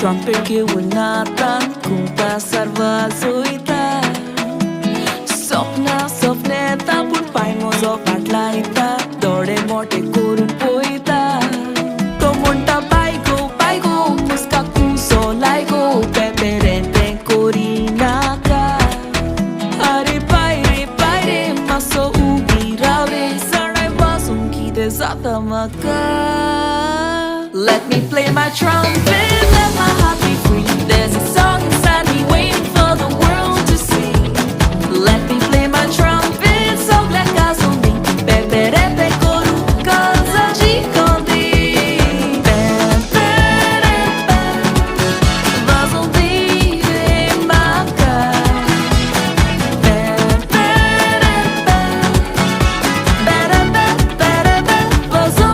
Trumpet kiunatan kung pasarvazuita Sopna sopneta pun paimo zopatlaita Dode mote kurun poita To monta baiko muska kuso laigo Pem Pe Re Pem korinaka Are paire maso ubirave Sarai basum kide zatamaka Let me play my trumpet, let my heart be free. There's a song inside me waiting